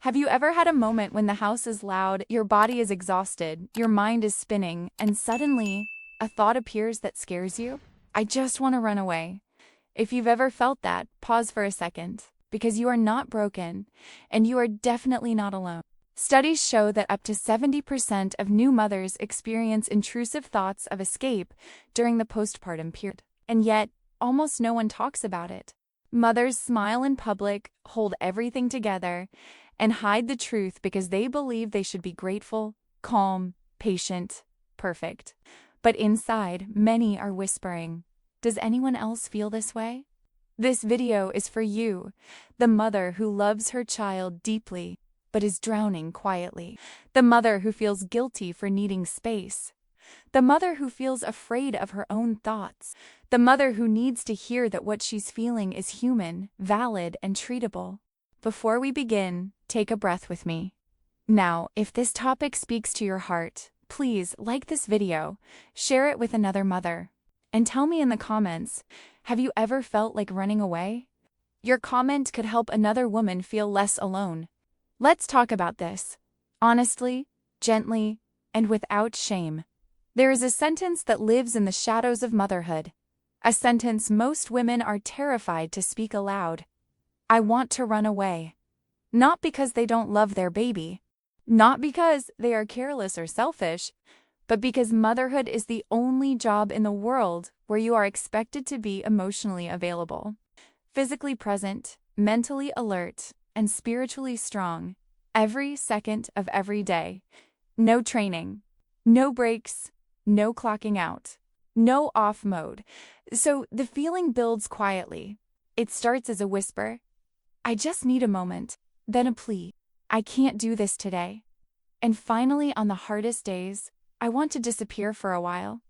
Have you ever had a moment when the house is loud, your body is exhausted, your mind is spinning, and suddenly a thought appears that scares you? I just want to run away. If you've ever felt that, pause for a second, because you are not broken, and you are definitely not alone. Studies show that up to 70% of new mothers experience intrusive thoughts of escape during the postpartum period, and yet almost no one talks about it. Mothers smile in public, hold everything together, and hide the truth because they believe they should be grateful, calm, patient, perfect. But inside, many are whispering, "Does anyone else feel this way?" This video is for you, the mother who loves her child deeply but is drowning quietly, the mother who feels guilty for needing space, the mother who feels afraid of her own thoughts, the mother who needs to hear that what she's feeling is human, valid, and treatable. Before we begin, take a breath with me. Now, if this topic speaks to your heart, please like this video, share it with another mother, and tell me in the comments, have you ever felt like running away? Your comment could help another woman feel less alone. Let's talk about this, honestly, gently, and without shame. There is a sentence that lives in the shadows of motherhood, a sentence most women are terrified to speak aloud. I want to run away. Not because they don't love their baby, not because they are careless or selfish, but because motherhood is the only job in the world where you are expected to be emotionally available, physically present, mentally alert, and spiritually strong every second of every day. No training, no breaks, no clocking out, no off mode. So the feeling builds quietly. It starts as a whisper, "I just need a moment," then a plea, "I can't do this today." And finally, on the hardest days, "I want to disappear for a while."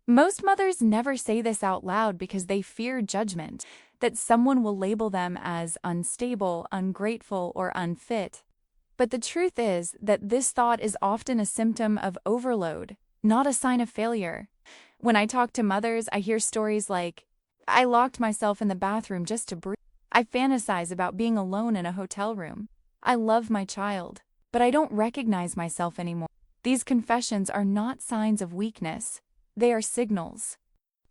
Most mothers never say this out loud because they fear judgment, that someone will label them as unstable, ungrateful, or unfit. But the truth is that this thought is often a symptom of overload, not a sign of failure. When I talk to mothers, I hear stories like, "I locked myself in the bathroom just to breathe. I fantasize about being alone in a hotel room. I love my child, but I don't recognize myself anymore." These confessions are not signs of weakness. They are signals.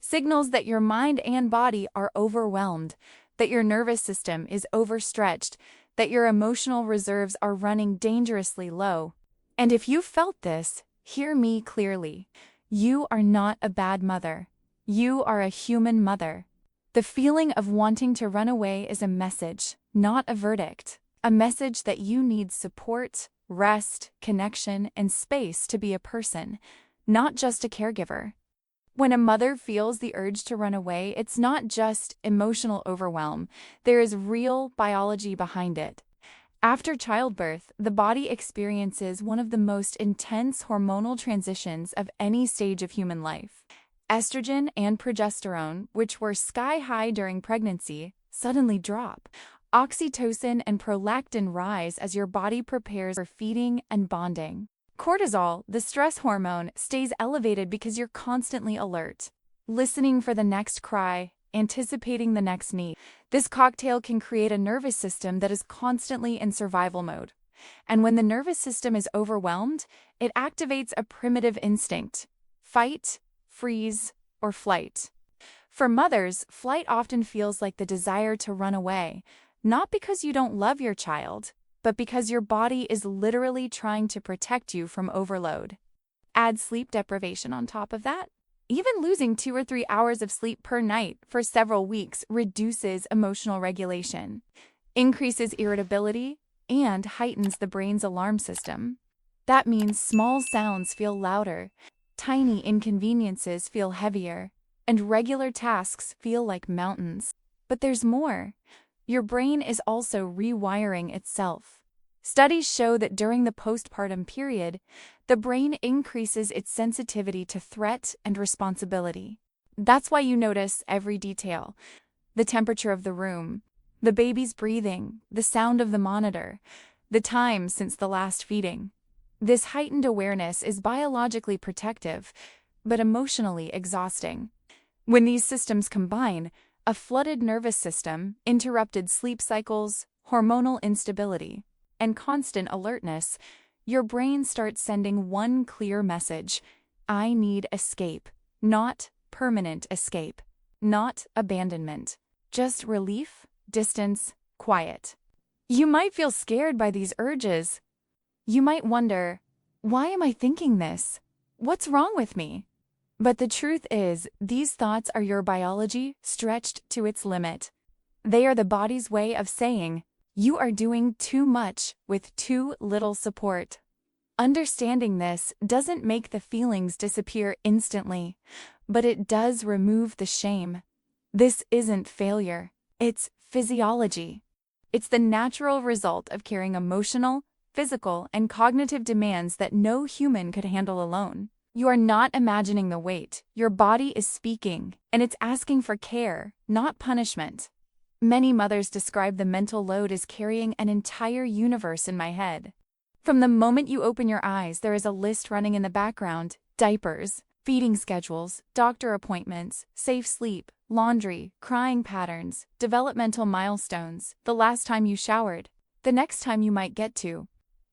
Signals that your mind and body are overwhelmed, that your nervous system is overstretched, that your emotional reserves are running dangerously low. And if you felt this, hear me clearly. You are not a bad mother. You are a human mother. The feeling of wanting to run away is a message, not a verdict. A message that you need support, rest, connection, and space to be a person, not just a caregiver. When a mother feels the urge to run away, it's not just emotional overwhelm. There is real biology behind it. After childbirth, the body experiences one of the most intense hormonal transitions of any stage of human life. Estrogen and progesterone, which were sky high during pregnancy, suddenly drop. Oxytocin and prolactin rise as your body prepares for feeding and bonding. Cortisol, the stress hormone, stays elevated because you're constantly alert, listening for the next cry, anticipating the next need. This cocktail can create a nervous system that is constantly in survival mode. And when the nervous system is overwhelmed, it activates a primitive instinct: fight, freeze, or flight. For mothers, flight often feels like the desire to run away, not because you don't love your child, but because your body is literally trying to protect you from overload. Add sleep deprivation on top of that. Even losing 2 or 3 hours of sleep per night for several weeks reduces emotional regulation, increases irritability, and heightens the brain's alarm system. That means small sounds feel louder, tiny inconveniences feel heavier, and regular tasks feel like mountains. But there's more. Your brain is also rewiring itself. Studies show that during the postpartum period, the brain increases its sensitivity to threat and responsibility. That's why you notice every detail: the temperature of the room, the baby's breathing, the sound of the monitor, the time since the last feeding. This heightened awareness is biologically protective, but emotionally exhausting. When these systems combine, a flooded nervous system, interrupted sleep cycles, hormonal instability, and constant alertness, your brain starts sending one clear message: I need escape, not permanent escape, not abandonment, just relief, distance, quiet. You might feel scared by these urges. You might wonder, why am I thinking this? What's wrong with me? But the truth is, these thoughts are your biology stretched to its limit. They are the body's way of saying, you are doing too much with too little support. Understanding this doesn't make the feelings disappear instantly, but it does remove the shame. This isn't failure, it's physiology. It's the natural result of carrying emotional, physical, and cognitive demands that no human could handle alone. You are not imagining the weight. Your body is speaking, and it's asking for care, not punishment. Many mothers describe the mental load as carrying an entire universe in my head. From the moment you open your eyes, there is a list running in the background: diapers, feeding schedules, doctor appointments, safe sleep, laundry, crying patterns, developmental milestones, the last time you showered, the next time you might get to.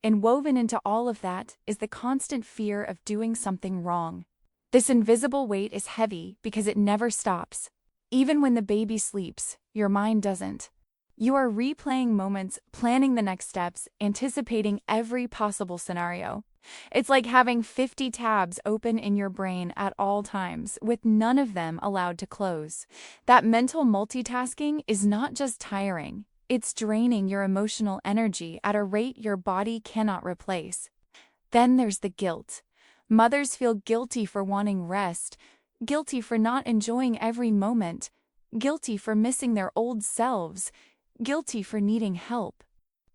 And woven into all of that is the constant fear of doing something wrong. This invisible weight is heavy because it never stops. Even when the baby sleeps, your mind doesn't. You are replaying moments, planning the next steps, anticipating every possible scenario. It's like having 50 tabs open in your brain at all times, with none of them allowed to close. That mental multitasking is not just tiring. It's draining your emotional energy at a rate your body cannot replace. Then there's the guilt. Mothers feel guilty for wanting rest, guilty for not enjoying every moment, guilty for missing their old selves, guilty for needing help.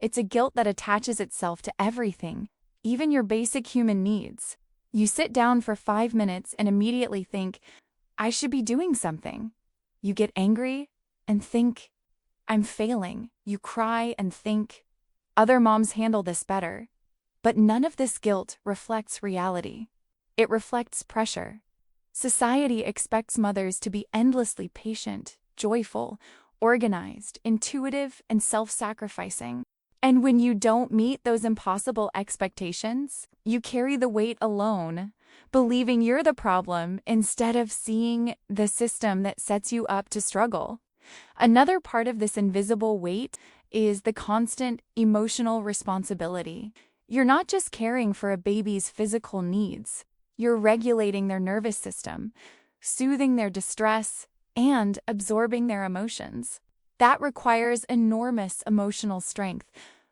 It's a guilt that attaches itself to everything, even your basic human needs. You sit down for 5 minutes and immediately think, I should be doing something. You get angry and think, I'm failing. You cry and think, other moms handle this better. But none of this guilt reflects reality. It reflects pressure. Society expects mothers to be endlessly patient, joyful, organized, intuitive, and self-sacrificing. And when you don't meet those impossible expectations, you carry the weight alone, believing you're the problem instead of seeing the system that sets you up to struggle. Another part of this invisible weight is the constant emotional responsibility. You're not just caring for a baby's physical needs. You're regulating their nervous system, soothing their distress, and absorbing their emotions. That requires enormous emotional strength,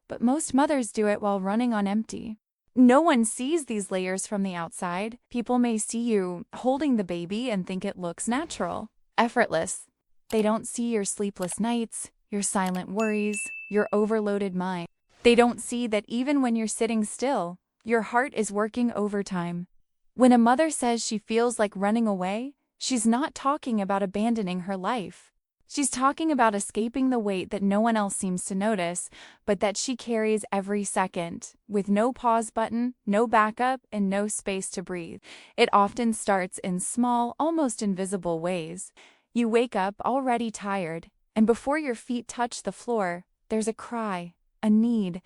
but most mothers do it while running on empty. No one sees these layers from the outside. People may see you holding the baby and think it looks natural, effortless. They don't see your sleepless nights, your silent worries, your overloaded mind. They don't see that even when you're sitting still, your heart is working overtime. When a mother says she feels like running away, she's not talking about abandoning her life. She's talking about escaping the weight that no one else seems to notice, but that she carries every second, with no pause button, no backup, and no space to breathe. It often starts in small, almost invisible ways. You wake up already tired, and before your feet touch the floor, there's a cry, a need,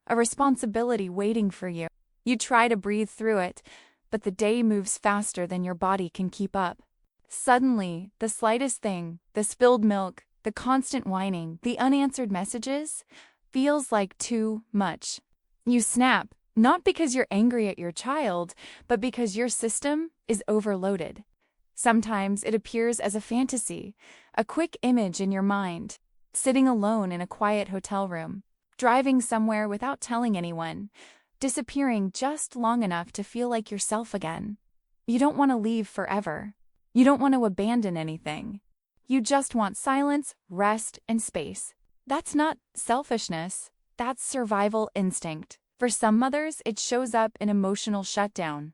a responsibility waiting for you. You try to breathe through it, but the day moves faster than your body can keep up. Suddenly, the slightest thing, the spilled milk, the constant whining, the unanswered messages, feels like too much. You snap, not because you're angry at your child, but because your system is overloaded. Sometimes it appears as a fantasy, a quick image in your mind, sitting alone in a quiet hotel room, driving somewhere without telling anyone, disappearing just long enough to feel like yourself again. You don't want to leave forever. You don't want to abandon anything. You just want silence, rest, and space. That's not selfishness. That's survival instinct. For some mothers, it shows up in emotional shutdown.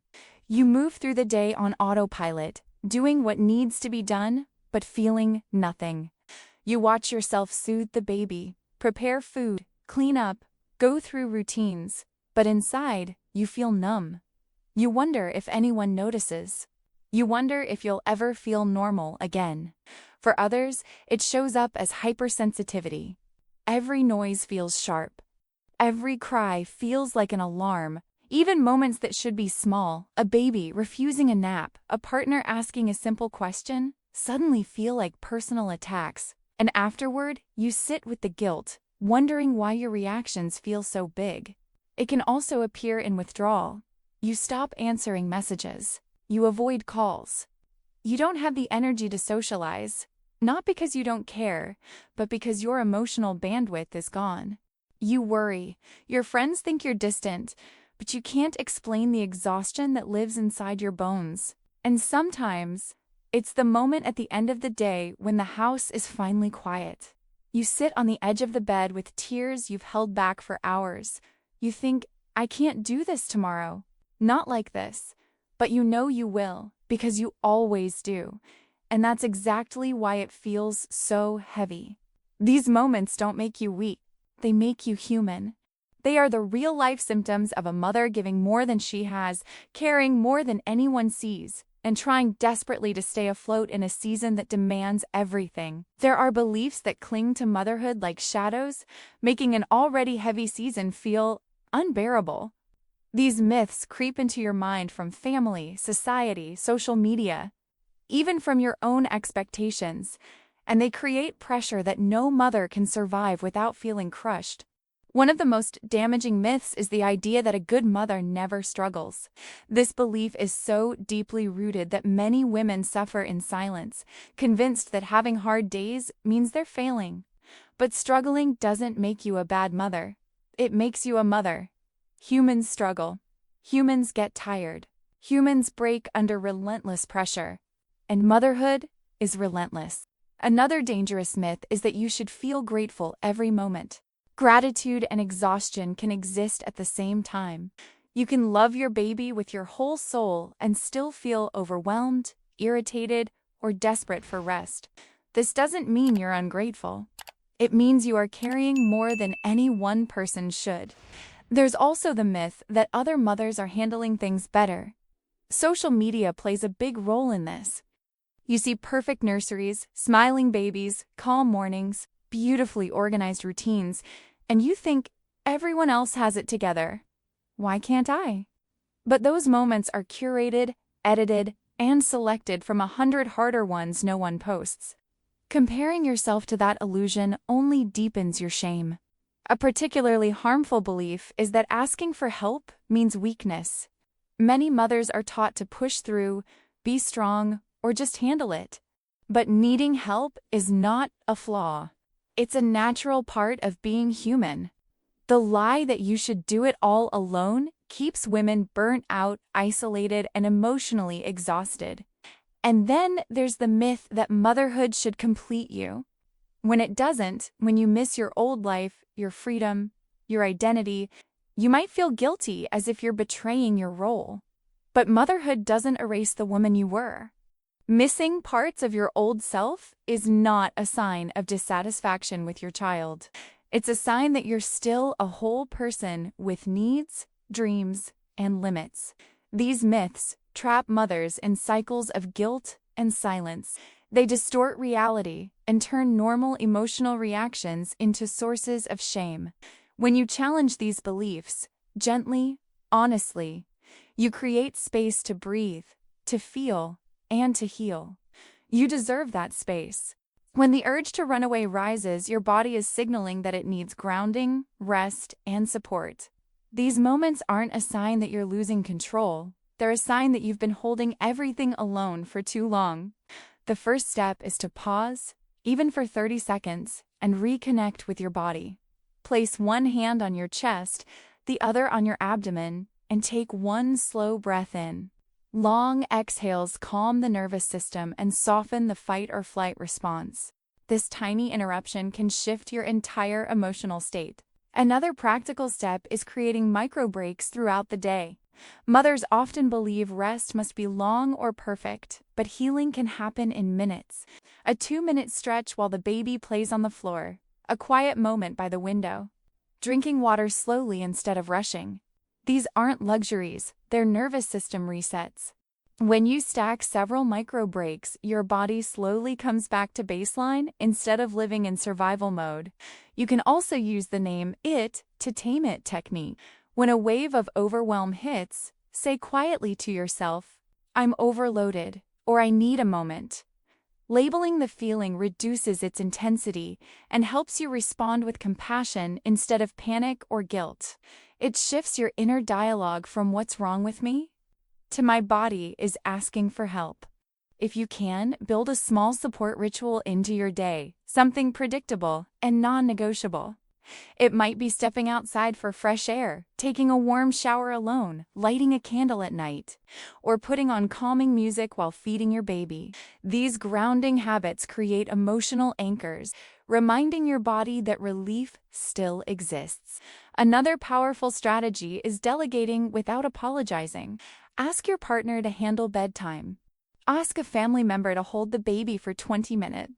You move through the day on autopilot, doing what needs to be done, but feeling nothing. You watch yourself soothe the baby, prepare food, clean up, go through routines, but inside, you feel numb. You wonder if anyone notices. You wonder if you'll ever feel normal again. For others, it shows up as hypersensitivity. Every noise feels sharp. Every cry feels like an alarm. Even moments that should be small, a baby refusing a nap, a partner asking a simple question, suddenly feel like personal attacks. And afterward, you sit with the guilt, wondering why your reactions feel so big. It can also appear in withdrawal. You stop answering messages. You avoid calls. You don't have the energy to socialize, not because you don't care, but because your emotional bandwidth is gone. You worry. Your friends think you're distant, but you can't explain the exhaustion that lives inside your bones. And sometimes, it's the moment at the end of the day when the house is finally quiet. You sit on the edge of the bed with tears you've held back for hours. You think, I can't do this tomorrow. Not like this. But you know you will, because you always do. And that's exactly why it feels so heavy. These moments don't make you weak. They make you human. They are the real-life symptoms of a mother giving more than she has, caring more than anyone sees, and trying desperately to stay afloat in a season that demands everything. There are beliefs that cling to motherhood like shadows, making an already heavy season feel unbearable. These myths creep into your mind from family, society, social media, even from your own expectations, and they create pressure that no mother can survive without feeling crushed. One of the most damaging myths is the idea that a good mother never struggles. This belief is so deeply rooted that many women suffer in silence, convinced that having hard days means they're failing. But struggling doesn't make you a bad mother. It makes you a mother. Humans struggle. Humans get tired. Humans break under relentless pressure. And motherhood is relentless. Another dangerous myth is that you should feel grateful every moment. Gratitude and exhaustion can exist at the same time. You can love your baby with your whole soul and still feel overwhelmed, irritated, or desperate for rest. This doesn't mean you're ungrateful. It means you are carrying more than any one person should. There's also the myth that other mothers are handling things better. Social media plays a big role in this. You see perfect nurseries, smiling babies, calm mornings, beautifully organized routines, and you think everyone else has it together. Why can't I? But those moments are curated, edited, and selected from 100 harder ones no one posts. Comparing yourself to that illusion only deepens your shame. A particularly harmful belief is that asking for help means weakness. Many mothers are taught to push through, be strong, or just handle it. But needing help is not a flaw. It's a natural part of being human. The lie that you should do it all alone keeps women burnt out, isolated, and emotionally exhausted. And then there's the myth that motherhood should complete you. When it doesn't, when you miss your old life, your freedom, your identity, you might feel guilty as if you're betraying your role. But motherhood doesn't erase the woman you were. Missing parts of your old self is not a sign of dissatisfaction with your child. It's a sign that you're still a whole person with needs, dreams, and limits. These myths trap mothers in cycles of guilt and silence. They distort reality and turn normal emotional reactions into sources of shame. When you challenge these beliefs, gently, honestly, you create space to breathe, to feel, and to heal. You deserve that space. When the urge to run away rises, your body is signaling that it needs grounding, rest, and support. These moments aren't a sign that you're losing control. They're a sign that you've been holding everything alone for too long. The first step is to pause, even for 30 seconds, and reconnect with your body. Place one hand on your chest, the other on your abdomen, and take one slow breath in. Long exhales calm the nervous system and soften the fight or flight response. This tiny interruption can shift your entire emotional state. Another practical step is creating micro breaks throughout the day. Mothers often believe rest must be long or perfect, but healing can happen in minutes. A 2-minute stretch while the baby plays on the floor, a quiet moment by the window, drinking water slowly instead of rushing. These aren't luxuries, they're nervous system resets. When you stack several micro breaks, your body slowly comes back to baseline instead of living in survival mode. You can also use the name "it" to tame it technique. When a wave of overwhelm hits, say quietly to yourself, I'm overloaded, or I need a moment. Labeling the feeling reduces its intensity and helps you respond with compassion instead of panic or guilt. It shifts your inner dialogue from what's wrong with me to my body is asking for help. If you can, build a small support ritual into your day, something predictable and non-negotiable. It might be stepping outside for fresh air, taking a warm shower alone, lighting a candle at night, or putting on calming music while feeding your baby. These grounding habits create emotional anchors, reminding your body that relief still exists. Another powerful strategy is delegating without apologizing. Ask your partner to handle bedtime. Ask a family member to hold the baby for 20 minutes.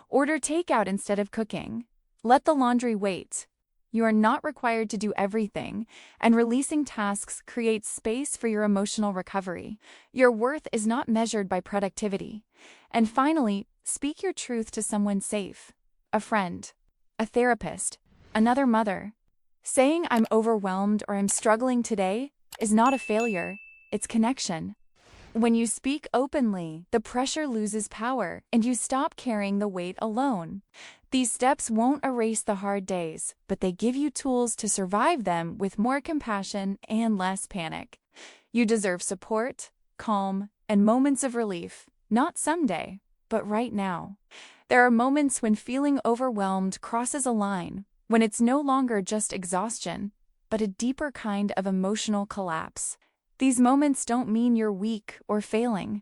Order takeout instead of cooking. Let the laundry wait. You are not required to do everything, and releasing tasks creates space for your emotional recovery. Your worth is not measured by productivity. And finally, speak your truth to someone safe. A friend, a therapist, another mother. Saying I'm overwhelmed or I'm struggling today is not a failure, it's connection. When you speak openly, the pressure loses power and you stop carrying the weight alone. These steps won't erase the hard days, but they give you tools to survive them with more compassion and less panic. You deserve support, calm, and moments of relief, not someday, but right now. There are moments when feeling overwhelmed crosses a line, when it's no longer just exhaustion, but a deeper kind of emotional collapse. These moments don't mean you're weak or failing.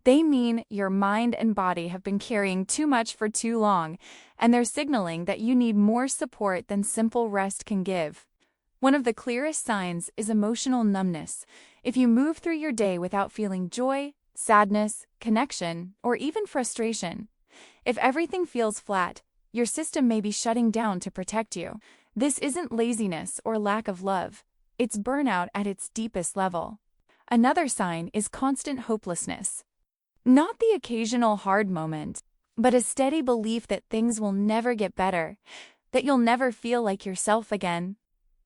They mean your mind and body have been carrying too much for too long, and they're signaling that you need more support than simple rest can give. One of the clearest signs is emotional numbness. If you move through your day without feeling joy, sadness, connection, or even frustration. If everything feels flat, your system may be shutting down to protect you. This isn't laziness or lack of love. It's burnout at its deepest level. Another sign is constant hopelessness. Not the occasional hard moment, but a steady belief that things will never get better, that you'll never feel like yourself again,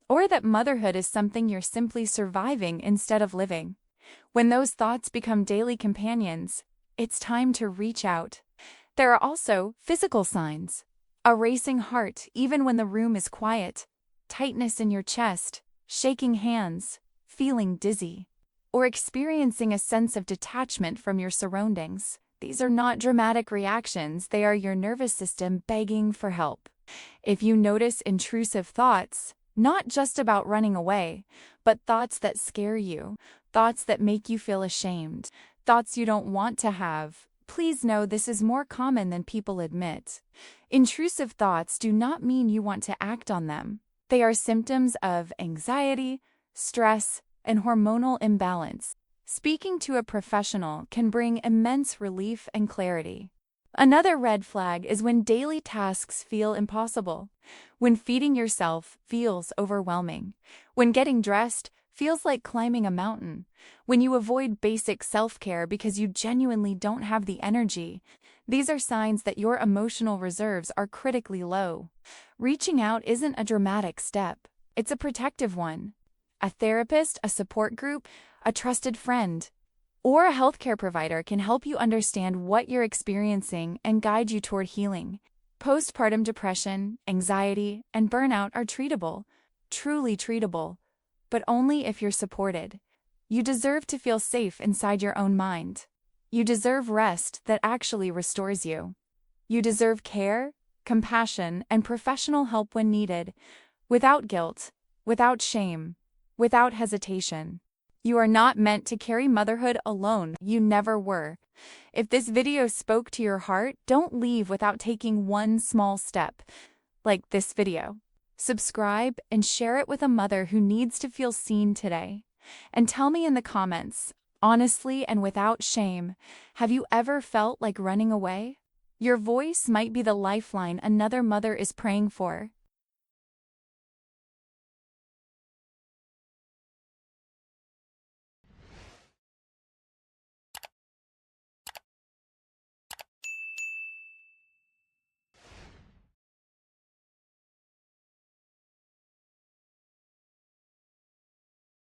or that motherhood is something you're simply surviving instead of living. When those thoughts become daily companions, it's time to reach out. There are also physical signs. A racing heart even when the room is quiet, tightness in your chest, shaking hands, feeling dizzy, or experiencing a sense of detachment from your surroundings. These are not dramatic reactions, they are your nervous system begging for help. If you notice intrusive thoughts, not just about running away, but thoughts that scare you, thoughts that make you feel ashamed, thoughts you don't want to have, please know this is more common than people admit. Intrusive thoughts do not mean you want to act on them. They are symptoms of anxiety, stress, and hormonal imbalance. Speaking to a professional can bring immense relief and clarity. Another red flag is when daily tasks feel impossible, when feeding yourself feels overwhelming, when getting dressed feels like climbing a mountain, when you avoid basic self-care because you genuinely don't have the energy. These are signs that your emotional reserves are critically low. Reaching out isn't a dramatic step, it's a protective one. A therapist, a support group, a trusted friend, or a healthcare provider can help you understand what you're experiencing and guide you toward healing. Postpartum depression, anxiety, and burnout are treatable, truly treatable, but only if you're supported. You deserve to feel safe inside your own mind. You deserve rest that actually restores you. You deserve care, compassion, and professional help when needed, without guilt, without shame, without hesitation. You are not meant to carry motherhood alone. You never were. If this video spoke to your heart, don't leave without taking one small step, like this video. Subscribe and share it with a mother who needs to feel seen today. And tell me in the comments, honestly and without shame, have you ever felt like running away? Your voice might be the lifeline another mother is praying for.